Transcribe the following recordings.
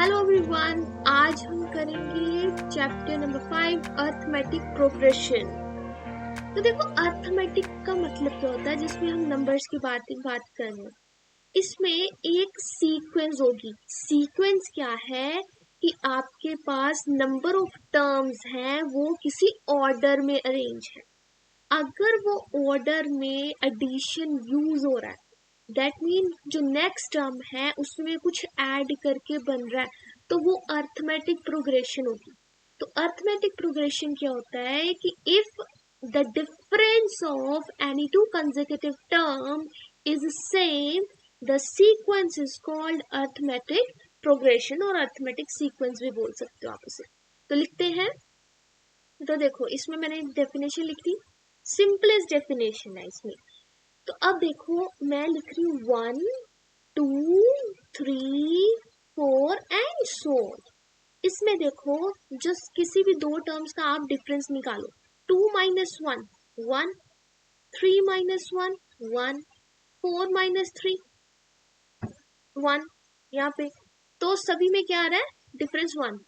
Hello everyone, आज हम करेंगे चैप्टर नंबर 5 अर्थमेटिक प्रोग्रेशन। तो देखो, अर्थमेटिक का मतलब क्या होता है, जिसमें हम नंबर्स की बात कर रहे हैं। इसमें एक सीक्वेंस होगी। सीक्वेंस क्या है कि आपके पास नंबर ऑफ टर्म्स हैं, वो किसी ऑर्डर में अरेंज है। अगर वो ऑर्डर में एडिशन यूज हो रहा है, दैट मीन जो नेक्स्ट टर्म है उसमें कुछ ऐड करके बन रहा है, तो वो अर्थमेटिक प्रोग्रेशन होगी। तो अर्थमेटिक प्रोग्रेशन क्या होता है कि if the difference of any two consecutive term is same, the sequence is called arithmetic progression, और अर्थमेटिक सीक्वेंस भी बोल सकते हो आप उसे। तो लिखते हैं। तो देखो, इसमें मैंने डेफिनेशन लिख दी, सिंपलेस्ट डेफिनेशन है इसमें। तो अब देखो, मैं लिख रही हूँ 1 2 3 4 एंड सो। इसमें देखो, जस्ट किसी भी दो टर्म्स का आप डिफरेंस निकालो। 2 माइनस 1 1, 3 माइनस 1 1, 4 माइनस 3 1। यहाँ पे तो सभी में क्या आ रहा है, डिफरेंस 1।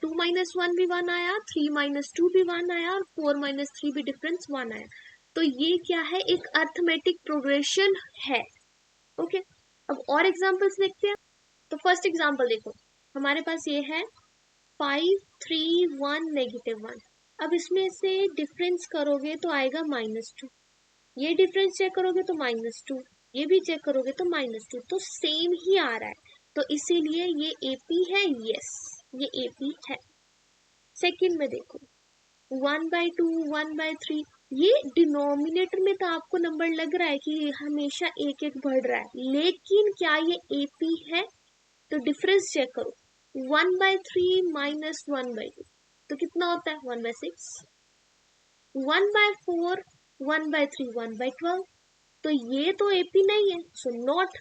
2 माइनस 1 भी 1 आया, 3 माइनस 2 भी 1 आया, और 4 माइनस 3 भी डिफरेंस 1 आया। तो ये क्या है, एक अर्थमेटिक प्रोग्रेशन है। ओके, अब और एग्जांपल्स देखते हैं। तो फर्स्ट एग्जांपल देखो, हमारे पास ये है 5 3 1 -1। अब इसमें से डिफरेंस करोगे तो आएगा -2। ये डिफरेंस चेक करोगे तो -2, ये भी चेक करोगे तो -2, तो सेम ही आ रहा है। तो इसीलिए ये एपी है। यस, ये एपी है। सेकंड में देखो 1/2 1/3, ये डिनोमिनेटर में तो आपको नंबर लग रहा है कि हमेशा एक एक बढ़ रहा है, लेकिन क्या ये एपी है? तो डिफरेंस चेक करो, 1/3 माइनस 1/2, तो कितना होता है 1/6। 1/4 1/3 1/12, तो ये तो एपी नहीं है, सो नॉट।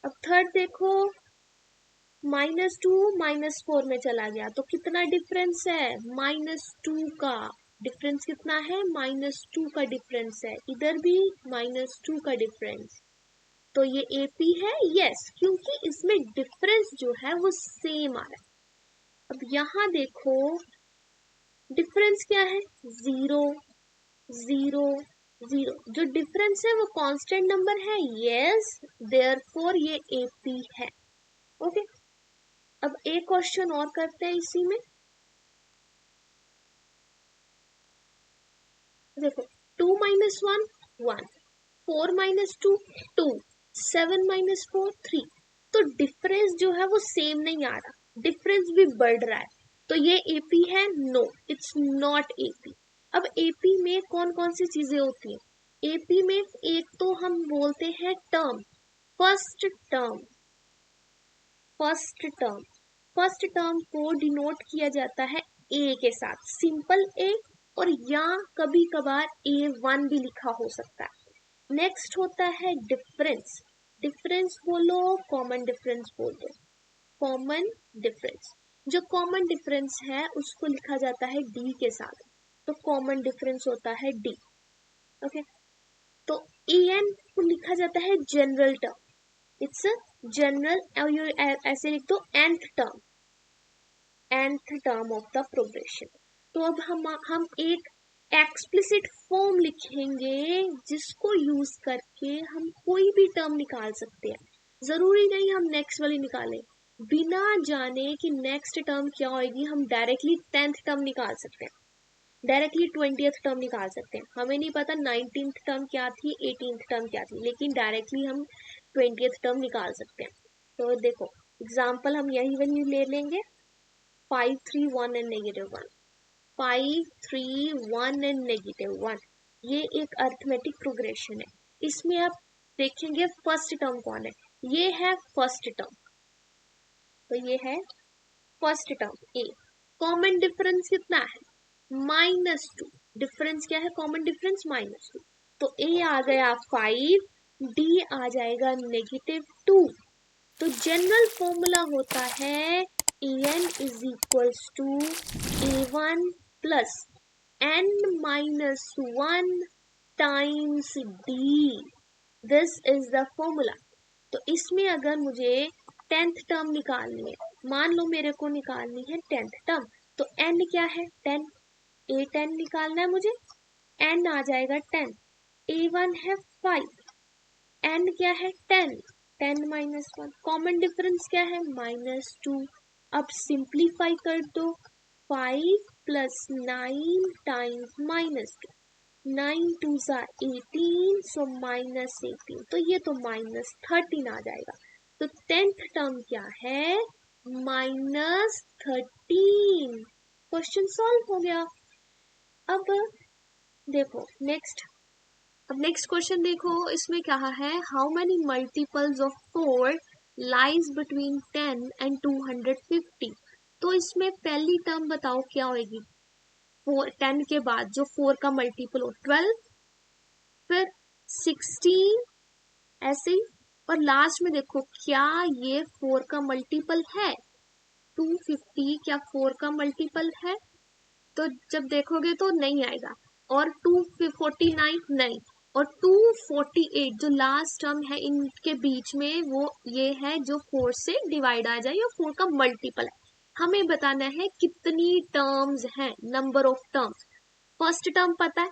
अब थर्ड देखो, -2 -4 में चला गया, तो कितना डिफरेंस है, -2 का डिफरेंस कितना है, -2 का डिफरेंस है। इधर भी -2 का डिफरेंस, तो ये एपी है। यस, क्योंकि इसमें डिफरेंस जो है वो सेम आ रहा है। अब यहाँ देखो, डिफरेंस क्या है, 0 0 0। जो डिफरेंस है वो कांस्टेंट नंबर है। यस, देयरफॉर ये एपी है। ओके, अब एक क्वेश्चन और करते हैं इसी में। देखो, 2 माइनस 1 1, 4 माइनस 2 2, 7 माइनस 4 3। तो डिफरेंस जो है वो सेम नहीं आ रहा, डिफरेंस भी बढ़ रहा है। तो ये एपी है? No, it's not AP. अब एपी में कौन कौन सी चीजें होती हैं? एपी में एक तो हम बोलते हैं term, first term. First term first term को डिनोट किया जाता है ए के साथ, सिंपल ए, और या कभी कभार A1 भी लिखा हो सकता है। नेक्स्ट होता है डिफरेंस। डिफरेंस बोलो, कॉमन डिफरेंस बोल दो। कॉमन डिफरेंस, जो कॉमन डिफरेंस है उसको लिखा जाता है डी के साथ, तो कॉमन डिफरेंस होता है डी। ओके, तो एन को लिखा जाता है जनरल टर्म, इट्स जनरल, ऐसे लिख दो nth term, nth term of the progression. तो अब हम एक एक्सप्लिसिट फॉर्म लिखेंगे जिसको यूज करके हम कोई भी टर्म निकाल सकते हैं। जरूरी नहीं हम नेक्स्ट वाली निकालें, बिना जाने कि नेक्स्ट टर्म क्या होगी हम डायरेक्टली 10th टर्म निकाल सकते हैं, डायरेक्टली 20th टर्म निकाल सकते हैं। हमें नहीं पता 19th टर्म क्या थी, 18th टर्म क्या थी, लेकिन डायरेक्टली हम 20th टर्म निकाल सकते हैं। तो देखो, एग्जाम्पल हम यही वही ले लेंगे, 5 3 1 एंड -1, 5 3 1 एंड -1। ये एक अर्थमेटिक प्रोग्रेशन है। इसमें आप देखेंगे फर्स्ट टर्म कौन है, ये है फर्स्ट टर्म, तो ये है फर्स्ट टर्म ए। कॉमन डिफरेंस कितना है, -2। डिफरेंस क्या है, कॉमन डिफरेंस -2। तो ए आ गया 5, डी आ जाएगा -2। तो जनरल फॉर्मूला होता है an is equals to a1 plus n-1 times d। This is the formula. तो इसमें अगर मुझे 10th टर्म निकालनी है, मान लो मेरे को निकालनी है 10th टर्म, तो n क्या है 10, a10 निकालना है मुझे, n आ जाएगा 10, a1 है 5, n क्या है 10, 10 माइनस 1, कॉमन डिफरेंस क्या है -2, अब सिंप्लीफाई कर दो, 5 प्लस 9 टाइम्स -2, 9 2 सा 18, सो -18, तो ये तो -13 आ जाएगा, तो 10th टर्म क्या है -13। क्वेश्चन सॉल्व हो गया। अब देखो नेक्स्ट क्वेश्चन देखो, इसमें क्या है, how many multiples of 4 lies between 10 and 250। तो इसमें पहली टर्म बताओ क्या होगी, 10 के बाद जो 4 का मल्टीपल हो 12, फिर 16, ऐसे ही, और लास्ट में देखो क्या ये 4 का मल्टीपल है, 250 क्या 4 का मल्टीपल है, तो जब देखोगे तो नहीं आएगा, और 249 नहीं, और 248 जो लास्ट टर्म है इनके बीच में वो ये है जो 4 से डिवाइड आ जाए या 4 का मल्टीपल है। हमें बताना है कितनी टर्म्स हैं, number of terms. First term पता है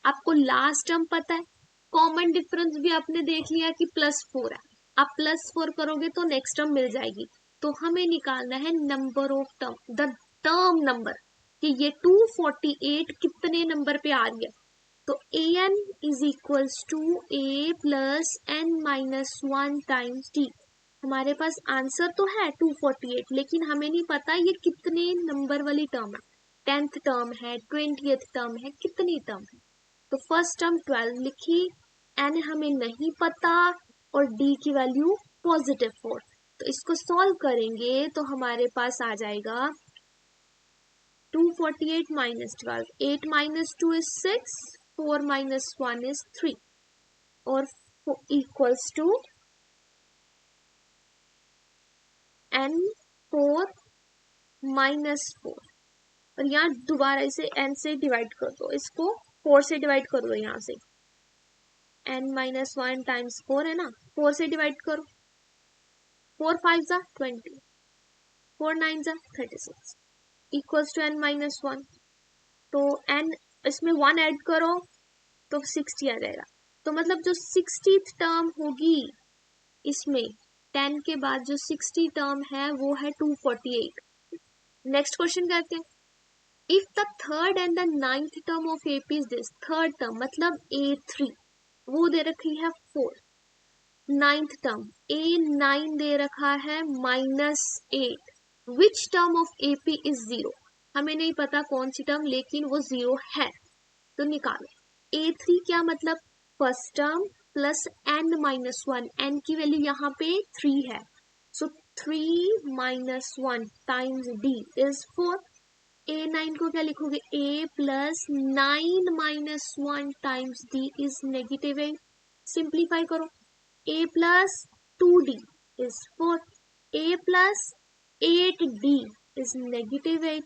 आपको, लास्ट टर्म पता है, कॉमन डिफरेंस भी आपने देख लिया कि +4 है, आप +4 करोगे तो नेक्स्ट टर्म मिल जाएगी, तो हमें निकालना है number of term, the term number, कि ये 248 कितने नंबर पे आ रही है, तो an is equals to a plus n minus 1 times d। हमारे पास आंसर तो है 248, लेकिन हमें नहीं पता ये कितने नंबर वाली टर्म है, 10th टर्म है, 20th टर्म है, कितनी टर्म है। तो फर्स्ट टर्म 12 लिखी, n हमें नहीं पता, और d की वैल्यू +4, तो इसको सॉल्व करेंगे तो हमारे पास आ जाएगा 248 minus 12, 8 minus 2 is 6, 4 minus 1 is 3, और equals to n4 minus 4, और यहाँ दोबारा इसे n से डिवाइड कर दो, इसको 4 से डिवाइड कर दो, यहाँ से n minus 1 टाइम्स 4 है ना, 4 से डिवाइड करो, 4 5 जा 20, 4 9 जा 36, इक्वल्स टू n माइनस 1, तो n इसमें 1 ऐड करो तो 60 आ जाएगा, तो मतलब जो 60th टर्म होगी इसमें 10 के बाद जो 60 टर्म है वो है 248। नेक्स्ट क्वेश्चन करते हैं, if the third and the 9th term of AP is this, third term मतलब A3 वो दे रखी है 4, 9th टर्म A9 दे रखा है -8, which term of AP is 0, हमें नहीं पता कौन सी टर्म, लेकिन वो 0 है, तो निकालो। A3 क्या मतलब, first term plus n minus 1, n की वैल्यू यहाँ पे 3 है, सो 3 minus 1 times d is 4। A9 को क्या लिखोगे, a plus 9 minus 1 times d is -8, simplify करो, a plus 2d is 4, a plus 8d is -8,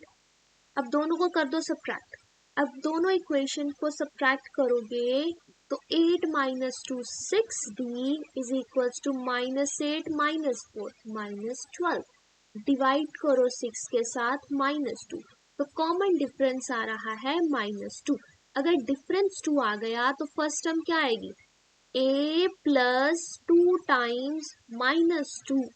अब दोनों को कर दो सब्ट्रैक्ट, अब दोनों इक्वेशन को सब्ट्रैक्ट करोगे तो 8 minus 2 6d is equals to -8 minus 4 -12, divide करो 6 के साथ -2, तो कॉमन डिफरेंस आ रहा है -2। अगर डिफरेंस 2 आ गया तो फर्स्ट टर्म क्या आएगी, a plus 2 times -2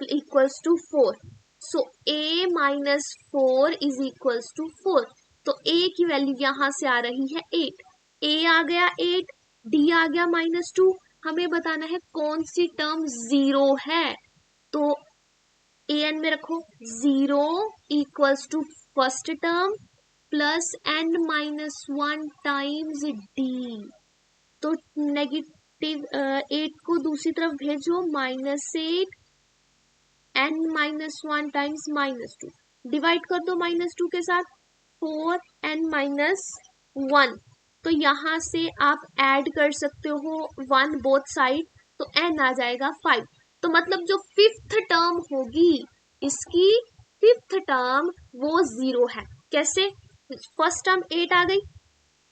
equals to 4, so a minus 4 is equals to 4, तो a की वैल्यू यहां से आ रही है 8, a आ गया 8, d आ गया -2, हमें बताना है कौन सी टर्म 0 है, तो an में रखो 0 equals to first term plus n minus 1 times d, तो नेगेटिव 8 को दूसरी तरफ भेजो, -8 n माइनस 1 टाइम्स -2, डिवाइड कर दो -2 के साथ, 4 n माइनस 1, तो यहां से आप ऐड कर सकते हो 1 बोथ साइड, तो n आ जाएगा 5, तो मतलब जो 5th टर्म होगी इसकी 5th टर्म वो 0 है। कैसे, फर्स्ट टर्म 8 आ गई,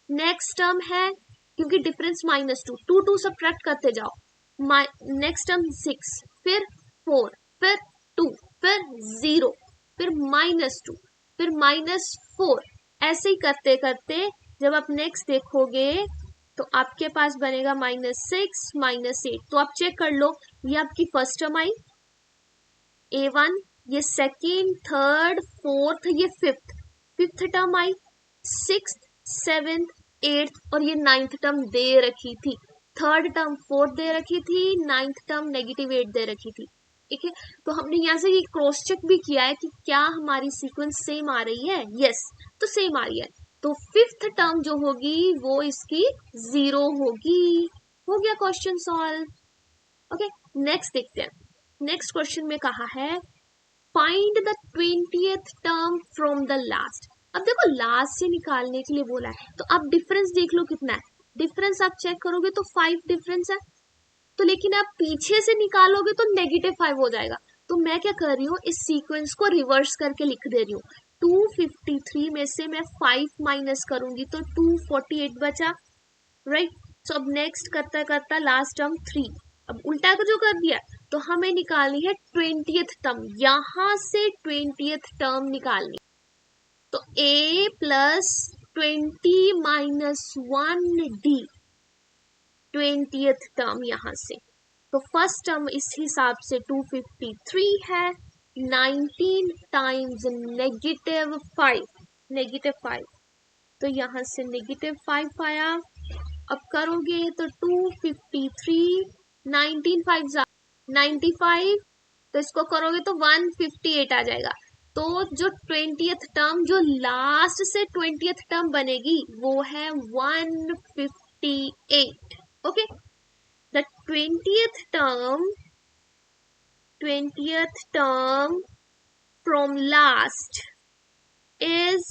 नेक्स्ट टर्म है क्योंकि डिफरेंस -2, 2 2 सब्ट्रैक्ट करते जाओ, नेक्स्ट टर्म 6, फिर 4, फिर 2, फिर 0, फिर -2, फिर -4, ऐसे ही करते करते जब आप नेक्स्ट देखोगे तो आपके पास बनेगा -6, -8। तो आप चेक कर लो, ये आपकी फर्स्ट टर्म आई A1, ये सेकेंड, थर्ड, फोर्थ, ये फिफ्थ टर्म आई, सिक्स, सेवेंथ, एट्थ और ये नाइन्थ टर्म दे रखी थी, थर्ड टर्म फोर्थ दे रखी थी, नाइन्थ टर्म -8 दे रखी थी। ठीक है, तो हमने यहाँ से ये क्रॉस चेक भी किया है कि क्या हमारी सीक्वेंस सेम आ रही है। यस, तो सेम आ रही है। तो फिफ्थ टर्म जो होगी वो इसकी 0 होगी। हो गया क्वेश्चन सॉल्व। ओके, नेक्स्ट देखते हैं। नेक्स्ट क्वेश्चन में कहा है find the 20th term from the last. अब देखो लास्ट से निकालने के लिए बोला है, तो आप डिफरेंस देख लो कितना है। डिफरेंस आप चेक करोगे तो 5 डिफरेंस है, तो लेकिन आप पीछे से निकालोगे तो -5 हो जाएगा। तो मैं क्या कर रही हूँ, इस सीक्वेंस को रिवर्स करके लिख दे रही हूँ। 253 में से मैं 5 माइनस करूंगी तो 248 बचा, राइट। सो अब नेक्स्ट करता करता लास्ट टर्म 3, अब उल्टा को जो कर दिया, तो हमें निकालनी है 20th टर्म, यहां से 20th टर्म निकालनी। तो a plus 20 -1d 20th term यहां से। तो फर्स्ट टर्म इस हिसाब से 253 है, 19 टाइम्स -5, तो यहां से -5 आया। अब करोगे तो 253, 19 5 95, तो इसको करोगे तो 158 आ जाएगा। तो जो 20th टर्म, जो लास्ट से 20th टर्म बनेगी वो है 158। Okay, the 20th term from last is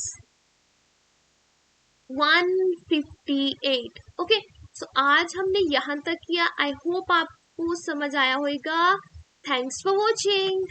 158। Okay, so आज हमने यहां तक किया। आई होप आपको समझ आया होगा। Thanks for watching.